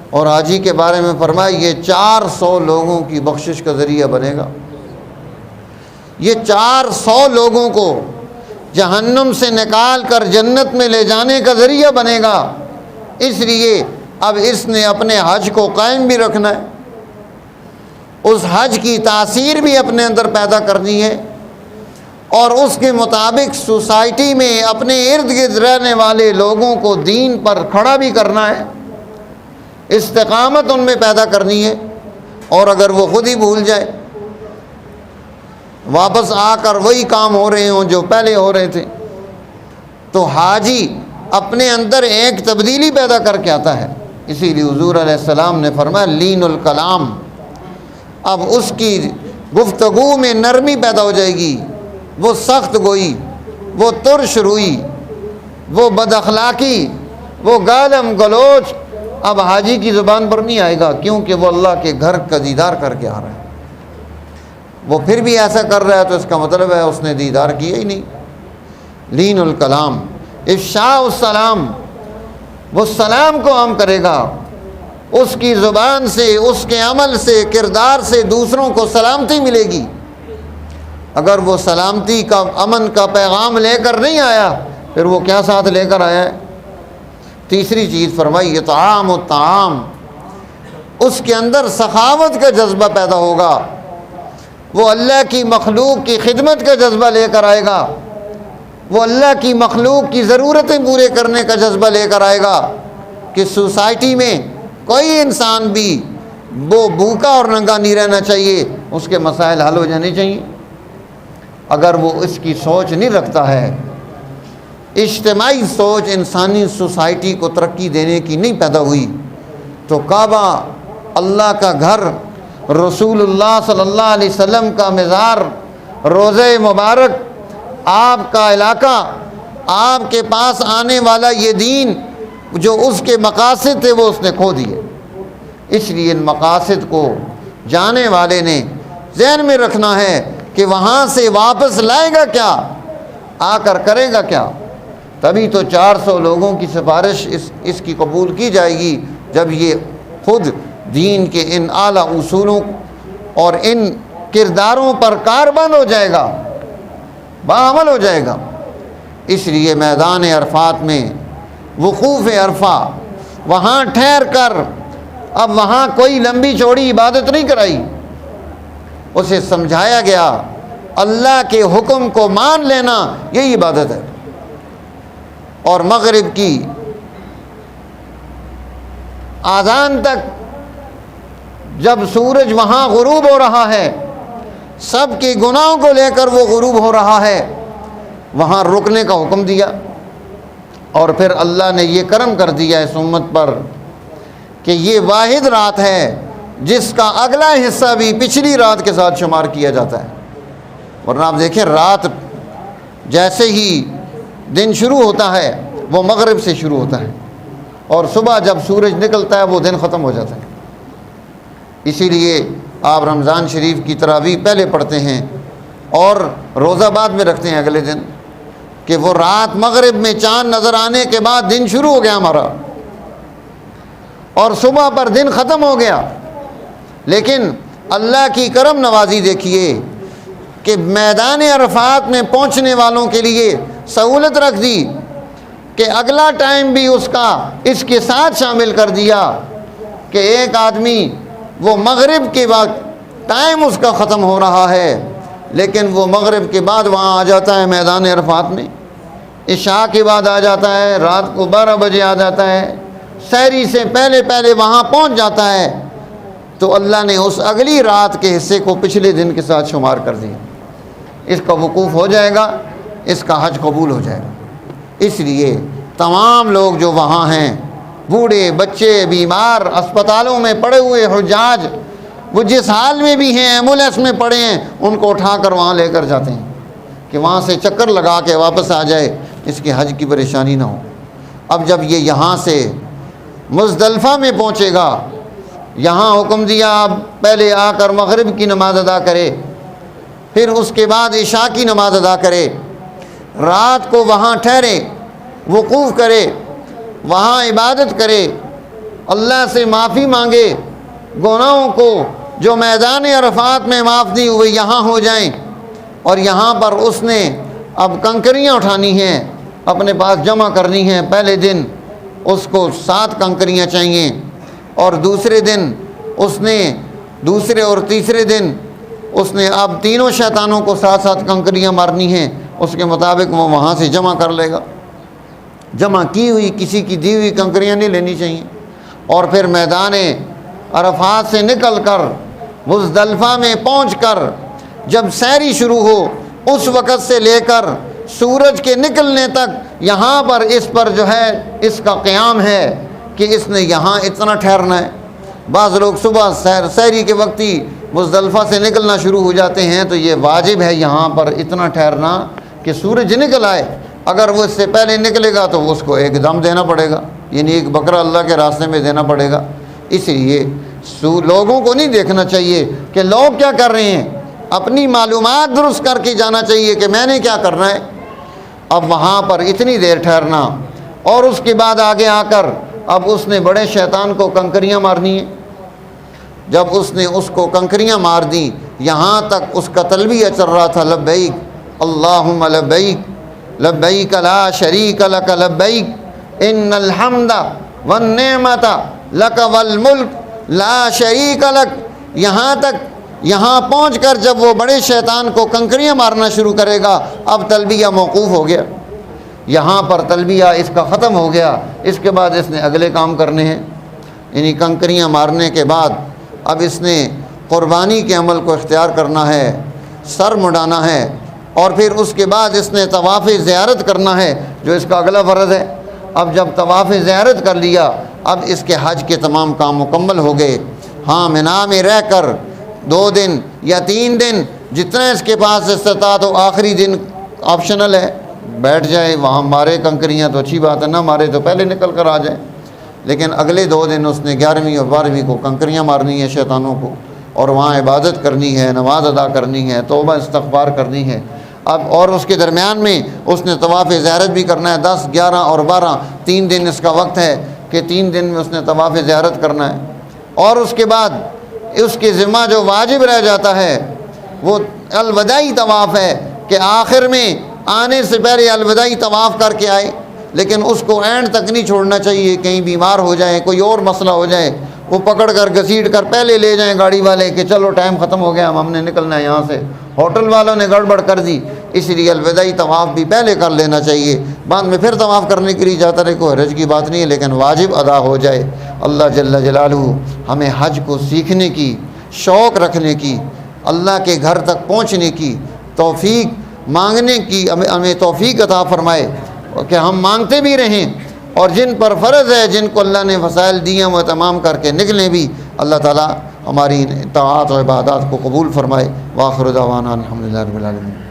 اور حاجی کے بارے میں فرمایا یہ 400 لوگوں کی بخشش کا ذریعہ بنے گا، یہ 400 لوگوں کو جہنم سے نکال کر جنت میں لے جانے کا ذریعہ بنے گا۔ اس لیے اب اس نے اپنے حج کو قائم بھی رکھنا ہے، اس حج کی تاثیر بھی اپنے اندر پیدا کرنی ہے، اور اس کے مطابق سوسائٹی میں اپنے ارد گرد رہنے والے لوگوں کو دین پر کھڑا بھی کرنا ہے، استقامت ان میں پیدا کرنی ہے۔ اور اگر وہ خود ہی بھول جائے، واپس آ کر وہی کام ہو رہے ہوں جو پہلے ہو رہے تھے، تو حاجی اپنے اندر ایک تبدیلی پیدا کر کے آتا ہے۔ اسی لیے حضور علیہ السلام نے فرمایا لین الکلام، اب اس کی گفتگو میں نرمی پیدا ہو جائے گی، وہ سخت گوئی، وہ ترش روئی، وہ بد اخلاقی، وہ گالم گلوچ اب حاجی کی زبان پر نہیں آئے گا، کیونکہ وہ اللہ کے گھر کا دیدار کر کے آ رہا ہے۔ وہ پھر بھی ایسا کر رہا ہے تو اس کا مطلب ہے اس نے دیدار کیا ہی نہیں۔ لین الکلام، افشاء السلام، وہ سلام کو عام کرے گا، اس کی زبان سے، اس کے عمل سے، کردار سے دوسروں کو سلامتی ملے گی۔ اگر وہ سلامتی کا، امن کا پیغام لے کر نہیں آیا، پھر وہ کیا ساتھ لے کر آیا ہے؟ تیسری چیز فرمائی اطعام الطعام، اس کے اندر سخاوت کا جذبہ پیدا ہوگا، وہ اللہ کی مخلوق کی خدمت کا جذبہ لے کر آئے گا، وہ اللہ کی مخلوق کی ضرورتیں پورے کرنے کا جذبہ لے کر آئے گا کہ سوسائٹی میں کوئی انسان بھی وہ بھوکا اور ننگا نہیں رہنا چاہیے، اس کے مسائل حل ہو جانے چاہیے۔ اگر وہ اس کی سوچ نہیں رکھتا ہے، اجتماعی سوچ انسانی سوسائٹی کو ترقی دینے کی نہیں پیدا ہوئی، تو کعبہ اللہ کا گھر، رسول اللہ صلی اللہ علیہ وسلم کا مزار، روضہ مبارک، آپ کا علاقہ، آپ کے پاس آنے والا یہ دین جو اس کے مقاصد تھے وہ اس نے کھو دیے۔ اس لیے ان مقاصد کو جانے والے نے ذہن میں رکھنا ہے کہ وہاں سے واپس لائے گا کیا، آ کر کرے گا کیا۔ تبھی تو 400 لوگوں کی سفارش اس کی قبول کی جائے گی جب یہ خود دین کے ان اعلیٰ اصولوں اور ان کرداروں پر کاربند ہو جائے گا، بعمل ہو جائے گا۔ اس لیے میدان عرفات میں وقوف عرفہ، وہاں ٹھہر کر اب وہاں کوئی لمبی چوڑی عبادت نہیں کرائی، اسے سمجھایا گیا اللہ کے حکم کو مان لینا یہی عبادت ہے۔ اور مغرب کی آذان تک جب سورج وہاں غروب ہو رہا ہے، سب کے گناہوں کو لے کر وہ غروب ہو رہا ہے، وہاں رکنے کا حکم دیا۔ اور پھر اللہ نے یہ کرم کر دیا اس امت پر کہ یہ واحد رات ہے جس کا اگلا حصہ بھی پچھلی رات کے ساتھ شمار کیا جاتا ہے۔ ورنہ آپ دیکھیں رات جیسے ہی دن شروع ہوتا ہے وہ مغرب سے شروع ہوتا ہے، اور صبح جب سورج نکلتا ہے وہ دن ختم ہو جاتا ہے۔ اسی لیے آپ رمضان شریف کی تراویح پہلے پڑھتے ہیں اور روزہ بعد میں رکھتے ہیں اگلے دن، کہ وہ رات مغرب میں چاند نظر آنے کے بعد دن شروع ہو گیا ہمارا، اور صبح پر دن ختم ہو گیا۔ لیکن اللہ کی کرم نوازی دیکھیے کہ میدان عرفات میں پہنچنے والوں کے لیے سہولت رکھ دی کہ اگلا ٹائم بھی اس کا اس کے ساتھ شامل کر دیا کہ ایک آدمی وہ مغرب کے وقت ٹائم اس کا ختم ہو رہا ہے، لیکن وہ مغرب کے بعد وہاں آ جاتا ہے میدان عرفات میں، عشاء کے بعد آ جاتا ہے، رات کو 12 بجے آ جاتا ہے، سحری سے پہلے پہلے وہاں پہنچ جاتا ہے، تو اللہ نے اس اگلی رات کے حصے کو پچھلے دن کے ساتھ شمار کر دیا۔ اس کا وقوف ہو جائے گا، اس کا حج قبول ہو جائے گا۔ اس لیے تمام لوگ جو وہاں ہیں، بوڑھے، بچے، بیمار، اسپتالوں میں پڑے ہوئے حجاج، وہ جس حال میں بھی ہیں، ایمبولینس میں پڑے ہیں، ان کو اٹھا کر وہاں لے کر جاتے ہیں کہ وہاں سے چکر لگا کے واپس آ جائے، اس کی حج کی پریشانی نہ ہو۔ اب جب یہ یہاں سے مزدلفہ میں پہنچے گا، یہاں حکم دیا اب پہلے آ کر مغرب کی نماز ادا کرے، پھر اس کے بعد عشاء کی نماز ادا کرے، رات کو وہاں ٹھہرے، وقوف کرے، وہاں عبادت کرے، اللہ سے معافی مانگے، گناہوں کو جو میدان عرفات میں معاف نہیں ہوئے یہاں ہو جائیں، اور یہاں پر اس نے اب کنکریاں اٹھانی ہیں، اپنے پاس جمع کرنی ہیں۔ پہلے دن اس کو 7 کنکریاں چاہیے، اور دوسرے دن اس نے دوسرے اور تیسرے دن اس نے اب تینوں شیطانوں کو 7 کنکریاں مارنی ہیں۔ اس کے مطابق وہ وہاں سے جمع کر لے گا۔ جمع کی ہوئی کسی کی دی ہوئی کنکریاں نہیں لینی چاہیے، اور پھر میدان عرفات سے نکل کر مزدلفہ میں پہنچ کر جب سیری شروع ہو اس وقت سے لے کر سورج کے نکلنے تک یہاں پر اس پر جو ہے اس کا قیام ہے کہ اس نے یہاں اتنا ٹھہرنا ہے۔ بعض لوگ صبح سحری کے وقت ہی مزدلفہ سے نکلنا شروع ہو جاتے ہیں، تو یہ واجب ہے یہاں پر اتنا ٹھہرنا کہ سورج نکل آئے۔ اگر وہ اس سے پہلے نکلے گا تو اس کو ایک دم دینا پڑے گا، یعنی ایک بکرا اللہ کے راستے میں دینا پڑے گا۔ اس لیے لوگوں کو نہیں دیکھنا چاہیے کہ لوگ کیا کر رہے ہیں، اپنی معلومات درست کر کے جانا چاہیے کہ میں نے کیا کرنا ہے۔ اب وہاں پر اتنی دیر ٹھہرنا، اور اس کے بعد آگے آ کر اب اس نے بڑے شیطان کو کنکریاں مارنی ہیں۔ جب اس نے اس کو کنکریاں مار دیں، یہاں تک اس کا تلبیہ چل رہا تھا، لبیک اللہم لبیک لبیک لا شریک لک لبیک ان الحمد والنعمت لک والملک لا شریک لک۔ یہاں تک، یہاں پہنچ کر جب وہ بڑے شیطان کو کنکریاں مارنا شروع کرے گا، اب تلبیہ موقوف ہو گیا، یہاں پر تلبیہ اس کا ختم ہو گیا۔ اس کے بعد اس نے اگلے کام کرنے ہیں، یعنی کنکریاں مارنے کے بعد اب اس نے قربانی کے عمل کو اختیار کرنا ہے، سر مڈانا ہے، اور پھر اس کے بعد اس نے طواف زیارت کرنا ہے جو اس کا اگلا فرض ہے۔ اب جب طواف زیارت کر لیا، اب اس کے حج کے تمام کام مکمل ہو گئے۔ ہاں، مینا میں رہ کر 2 دن یا 3 دن جتنا اس کے پاس استطاعت ہو، آخری دن آپشنل ہے، بیٹھ جائے وہاں مارے کنکریاں تو اچھی بات ہے، نہ مارے تو پہلے نکل کر آ جائے۔ لیکن اگلے 2 دن اس نے 11ویں اور 12ویں کو کنکریاں مارنی ہے شیطانوں کو، اور وہاں عبادت کرنی ہے، نماز ادا کرنی ہے، توبہ استغفار کرنی ہے۔ اب اور اس کے درمیان میں اس نے طواف زیارت بھی کرنا ہے، 10، 11 اور 12 3 دن اس کا وقت ہے کہ 3 دن میں اس نے طواف زیارت کرنا ہے۔ اور اس کے بعد اس کے ذمہ جو واجب رہ جاتا ہے وہ الوداعی طواف ہے کہ آخر میں آنے سے پہلے الوداعی طواف کر کے آئے، لیکن اس کو اینڈ تک نہیں چھوڑنا چاہیے، کہیں بیمار ہو جائے، کوئی اور مسئلہ ہو جائے، وہ پکڑ کر گھسیٹ کر پہلے لے جائیں گاڑی والے کہ چلو ٹائم ختم ہو گیا، ہم نے نکلنا ہے یہاں سے، ہوٹل والوں نے گڑبڑ کر دی، اس لیے الوداعی طواف بھی پہلے کر لینا چاہیے، بعد میں پھر طواف کرنے کے لیے جاتا رہے، کوئی حرج کی بات نہیں ہے، لیکن واجب ادا ہو جائے۔ اللہ جل جلالہ ہمیں حج کو سیکھنے کی، شوق رکھنے کی، اللہ کے گھر تک پہنچنے کی توفیق مانگنے کی ہمیں توفیق عطا فرمائے، کہ ہم مانگتے بھی رہیں، اور جن پر فرض ہے، جن کو اللہ نے وسائل دیے وہ تمام کر کے نکلیں بھی۔ اللہ تعالی ہماری طاعات و عبادات کو قبول فرمائے۔ وآخر دعوانا الحمدللہ رب العالمین۔